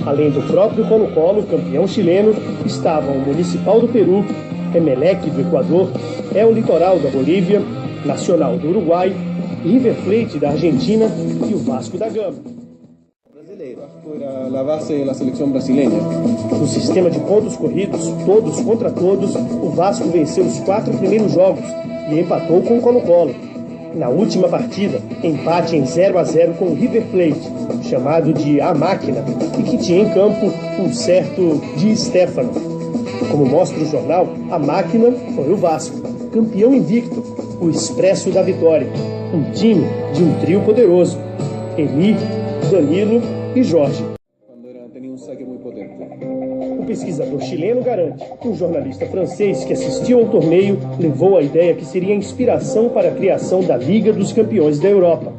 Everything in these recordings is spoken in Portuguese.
Além do próprio Colo-Colo, campeão chileno, estavam o Municipal do Peru, Emelec do Equador, El Litoral da Bolívia, Nacional do Uruguai, River Plate da Argentina e o Vasco da Gama. A base da seleção brasileira. No sistema de pontos corridos, todos contra todos, o Vasco venceu os 4 primeiros jogos e empatou com o Colo-Colo. Na última partida, empate em 0-0 com o River Plate, chamado de A Máquina, e que tinha em campo um certo Di Stefano. Como mostra o jornal, a máquina foi o Vasco, campeão invicto, o Expresso da Vitória, um time de um trio poderoso, Emi, Danilo e Jorge. O pesquisador chileno garante que um jornalista francês que assistiu ao torneio levou a ideia que seria a inspiração para a criação da Liga dos Campeões da Europa.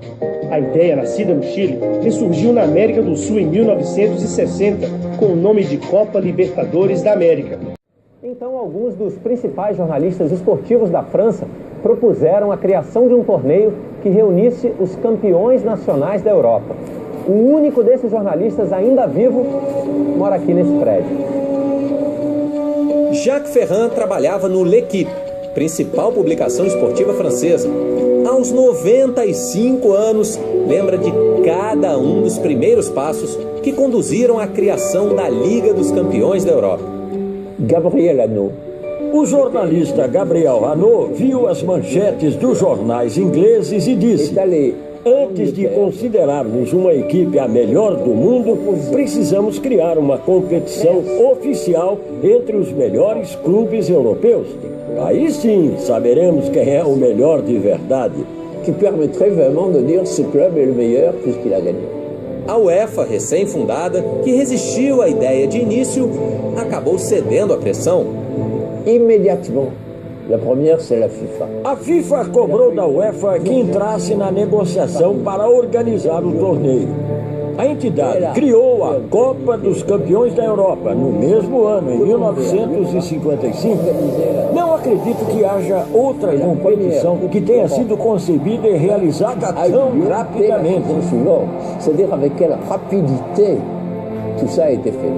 A ideia, nascida no Chile, ressurgiu na América do Sul em 1960, com o nome de Copa Libertadores da América. Então, alguns dos principais jornalistas esportivos da França propuseram a criação de um torneio que reunisse os campeões nacionais da Europa. O único desses jornalistas ainda vivo mora aqui nesse prédio. Jacques Ferrand trabalhava no L'Équipe, principal publicação esportiva francesa. Aos 95 anos, lembra de cada um dos primeiros passos que conduziram à criação da Liga dos Campeões da Europa. Gabriel Hanot. O jornalista Gabriel Hanot viu as manchetes dos jornais ingleses e disse: antes de considerarmos uma equipe a melhor do mundo, precisamos criar uma competição oficial entre os melhores clubes europeus. Aí sim saberemos quem é o melhor de verdade. Que permettrait vraiment de dire ce club est le meilleur puisqu'il a gagné. A UEFA, recém-fundada, que resistiu à ideia de início, acabou cedendo à pressão. Immédiatement. A primeira é a FIFA. A FIFA cobrou da UEFA que entrasse na negociação para organizar o torneio. A entidade criou a Copa dos Campeões da Europa no mesmo ano, em 1955. Não acredito que haja outra competição que tenha sido concebida e realizada tão rapidamente. C'est-à-dire avec quelle rapidité tout ça a été fait.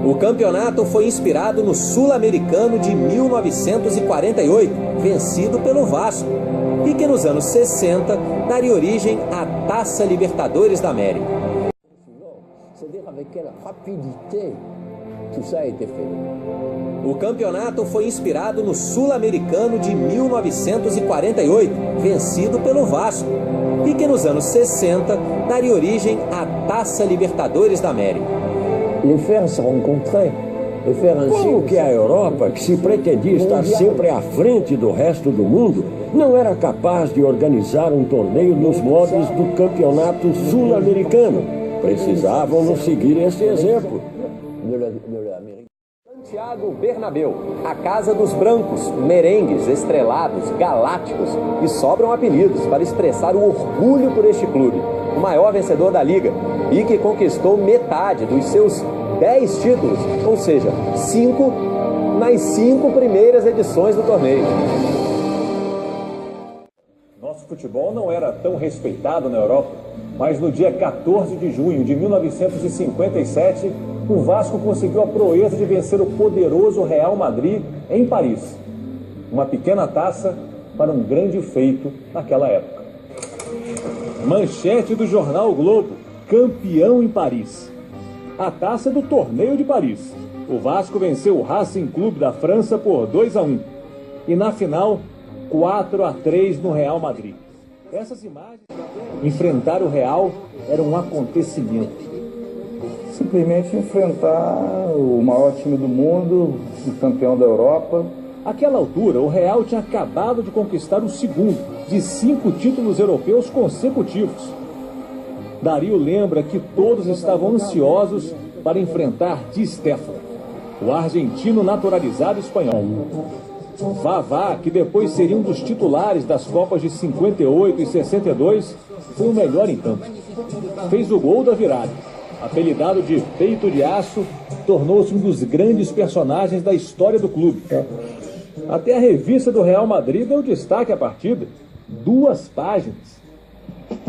O campeonato foi inspirado no Sul-Americano de 1948, vencido pelo Vasco, e que nos anos 60 daria origem à Taça Libertadores da América. O campeonato foi inspirado no Sul-Americano de 1948, vencido pelo Vasco, e que nos anos 60 daria origem à Taça Libertadores da América. Como que a Europa, que se pretendia estar sempre à frente do resto do mundo, não era capaz de organizar um torneio nos moldes do campeonato sul-americano? Precisavam nos seguir esse exemplo. Santiago Bernabéu, a casa dos brancos, merengues, estrelados, galácticos, e sobram apelidos para expressar o orgulho por este clube, o maior vencedor da Liga, e que conquistou metade dos seus 10 títulos, ou seja, 5 nas 5 primeiras edições do torneio. Nosso futebol não era tão respeitado na Europa, mas no dia 14 de junho de 1957, o Vasco conseguiu a proeza de vencer o poderoso Real Madrid em Paris. Uma pequena taça para um grande feito naquela época. Manchete do jornal o Globo: campeão em Paris. A taça do torneio de Paris. O Vasco venceu o Racing Clube da França por 2-1. E na final, 4-3 no Real Madrid. Essas imagens, enfrentar o Real era um acontecimento. Simplesmente enfrentar o maior time do mundo, o campeão da Europa. Àquela altura, o Real tinha acabado de conquistar o segundo de 5 títulos europeus consecutivos. Dario lembra que todos estavam ansiosos para enfrentar Di Stefano, o argentino naturalizado espanhol. Vavá, que depois seria um dos titulares das Copas de 58 e 62, foi o melhor em campo. Fez o gol da virada. Apelidado de Peito de Aço, tornou-se um dos grandes personagens da história do clube. Até a revista do Real Madrid deu destaque à partida. 2 páginas.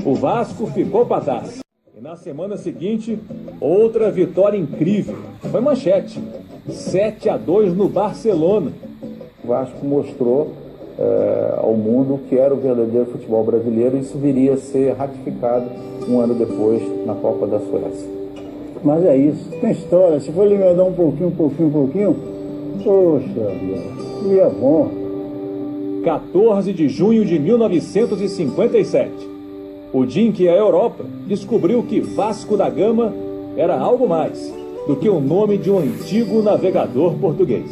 O Vasco ficou para trás. E na semana seguinte, outra vitória incrível. Foi manchete. 7-2 no Barcelona. O Vasco mostrou ao mundo o que era o verdadeiro futebol brasileiro, e isso viria a ser ratificado um ano depois na Copa da Suécia. Mas é isso, tem história. Se for lembrar um pouquinho, poxa, e é bom. 14 de junho de 1957. O dia em que a Europa descobriu que Vasco da Gama era algo mais do que o nome de um antigo navegador português.